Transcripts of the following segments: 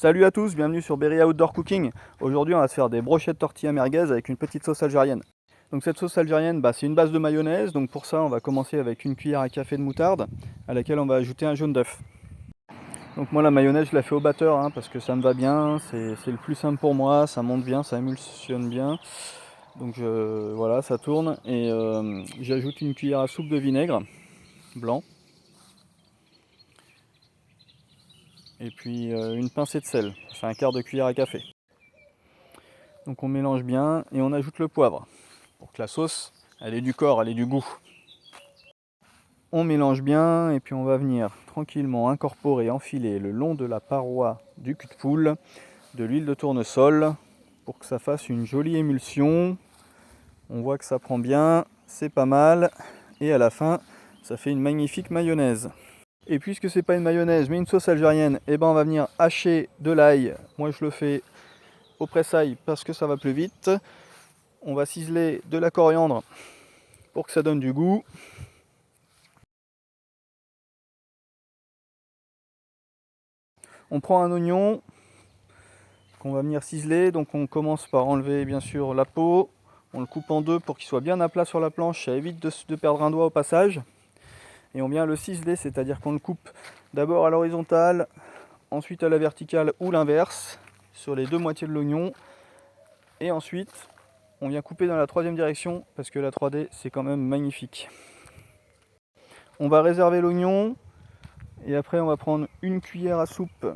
Salut à tous, bienvenue sur Berry Outdoor Cooking. Aujourd'hui on va se faire des brochettes tortilla merguez avec une petite sauce algérienne. Donc cette sauce algérienne, c'est une base de mayonnaise. Donc pour ça on va commencer avec une cuillère à café de moutarde à laquelle on va ajouter un jaune d'œuf. Donc moi la mayonnaise je la fais au batteur parce que ça me va bien, c'est le plus simple pour moi, ça monte bien, ça émulsionne bien. Donc voilà, ça tourne et j'ajoute une cuillère à soupe de vinaigre blanc. Et puis une pincée de sel, c'est un quart de cuillère à café. Donc on mélange bien et on ajoute le poivre pour que la sauce elle ait du corps, elle ait du goût. On mélange bien et puis on va venir tranquillement incorporer, enfiler le long de la paroi du cul de poule de l'huile de tournesol pour que ça fasse une jolie émulsion. On voit que ça prend bien, c'est pas mal et à la fin ça fait une magnifique mayonnaise. Et puisque c'est pas une mayonnaise mais une sauce algérienne, on va venir hacher de l'ail. Moi je le fais au presse-ail parce que ça va plus vite. On va ciseler de la coriandre pour que ça donne du goût. On prend un oignon qu'on va venir ciseler. Donc on commence par enlever bien sûr la peau. On le coupe en deux pour qu'il soit bien à plat sur la planche. Ça évite de perdre un doigt au passage. Et on vient le ciseler, c'est-à-dire qu'on le coupe d'abord à l'horizontale, ensuite à la verticale ou l'inverse, sur les deux moitiés de l'oignon. Et ensuite, on vient couper dans la troisième direction, parce que la 3D, c'est quand même magnifique. On va réserver l'oignon, et après on va prendre une cuillère à soupe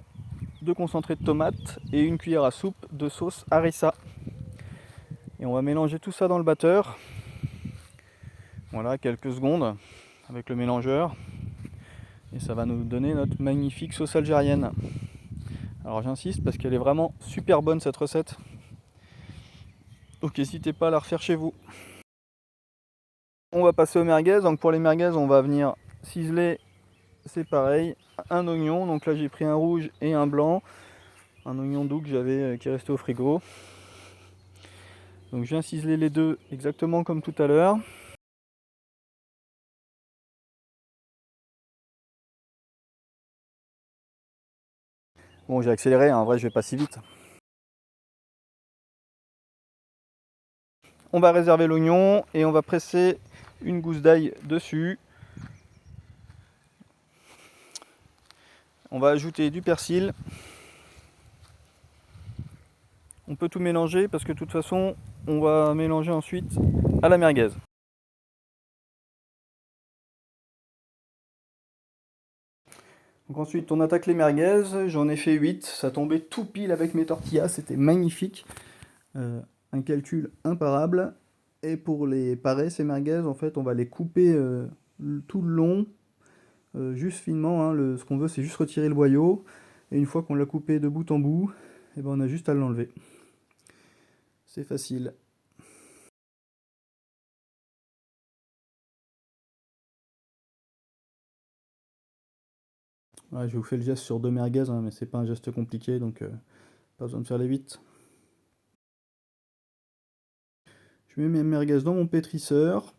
de concentré de tomate et une cuillère à soupe de sauce harissa. Et on va mélanger tout ça dans le batteur. Voilà, quelques secondes avec le mélangeur. Et ça va nous donner notre magnifique sauce algérienne. Alors j'insiste parce qu'elle est vraiment super bonne cette recette. Donc n'hésitez pas à la refaire chez vous. On va passer aux merguez. Donc pour les merguez, on va venir ciseler, c'est pareil, un oignon. Donc là j'ai pris un rouge et un blanc. Un oignon doux que j'avais qui est resté au frigo. Donc je viens ciseler les deux exactement comme tout à l'heure. Bon, j'ai accéléré, en vrai je vais pas si vite. On va réserver l'oignon et on va presser une gousse d'ail dessus. On va ajouter du persil. On peut tout mélanger parce que de toute façon, on va mélanger ensuite à la merguez. Donc ensuite, on attaque les merguez. J'en ai fait 8. Ça tombait tout pile avec mes tortillas. C'était magnifique. Un calcul imparable. Et pour les parer, ces merguez, en fait, on va les couper tout le long, juste finement. Ce qu'on veut, c'est juste retirer le boyau. Et une fois qu'on l'a coupé de bout en bout, on a juste à l'enlever. C'est facile. Ouais, je vous fais le geste sur deux merguez, mais c'est pas un geste compliqué, donc pas besoin de faire les 8. Je mets mes merguez dans mon pétrisseur,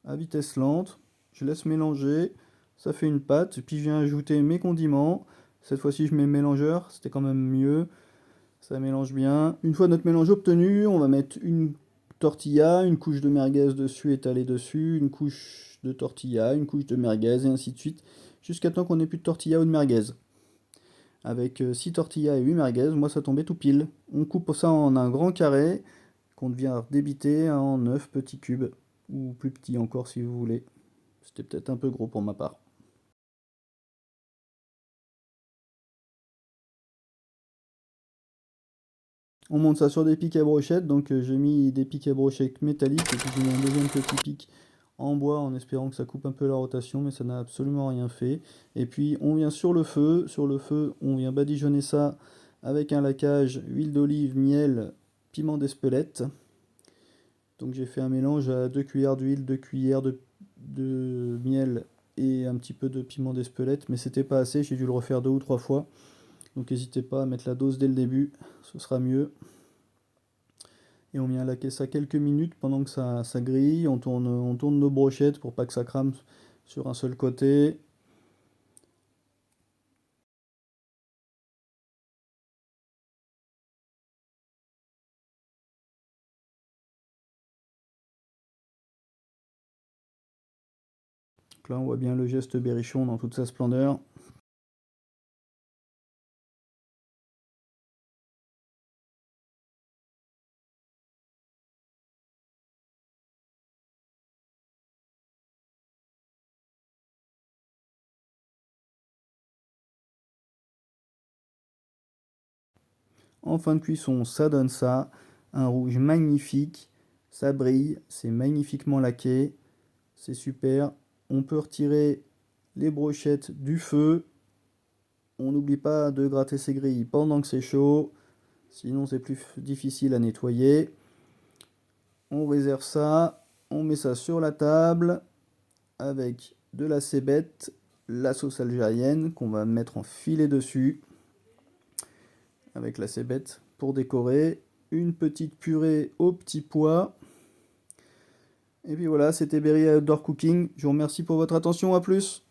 à vitesse lente, je laisse mélanger, ça fait une pâte, puis je viens ajouter mes condiments. Cette fois-ci je mets le mélangeur, c'était quand même mieux, ça mélange bien. Une fois notre mélange obtenu, on va mettre une tortilla, une couche de merguez dessus étalée dessus, une couche de tortilla, une couche de merguez, et ainsi de suite, jusqu'à temps qu'on n'ait plus de tortilla ou de merguez. Avec 6 tortillas et 8 merguez, moi ça tombait tout pile. On coupe ça en un grand carré qu'on vient débiter en 9 petits cubes, ou plus petits encore si vous voulez. C'était peut-être un peu gros pour ma part. On monte ça sur des pics à brochettes, donc j'ai mis des pics à brochettes métalliques et puis j'ai mis un deuxième petit pic en bois en espérant que ça coupe un peu la rotation, mais ça n'a absolument rien fait. Et puis on vient sur le feu on vient badigeonner ça avec un laquage, huile d'olive, miel, piment d'Espelette. Donc j'ai fait un mélange à 2 cuillères d'huile, 2 cuillères de miel et un petit peu de piment d'Espelette, mais c'était pas assez, j'ai dû le refaire 2 ou 3 fois. Donc n'hésitez pas à mettre la dose dès le début, ce sera mieux. Et on vient laquer ça quelques minutes pendant que ça grille, on tourne nos brochettes pour pas que ça crame sur un seul côté. Donc là, on voit bien le geste berrichon dans toute sa splendeur. En fin de cuisson, ça donne ça. Un rouge magnifique. Ça brille, c'est magnifiquement laqué. C'est super. On peut retirer les brochettes du feu. On n'oublie pas de gratter ses grilles pendant que c'est chaud. Sinon, c'est plus difficile à nettoyer. On réserve ça. On met ça sur la table avec de la cébette, la sauce algérienne qu'on va mettre en filet dessus. Avec la cébette pour décorer. Une petite purée aux petits pois. Et puis voilà, c'était Berry Outdoor Cooking. Je vous remercie pour votre attention, à plus.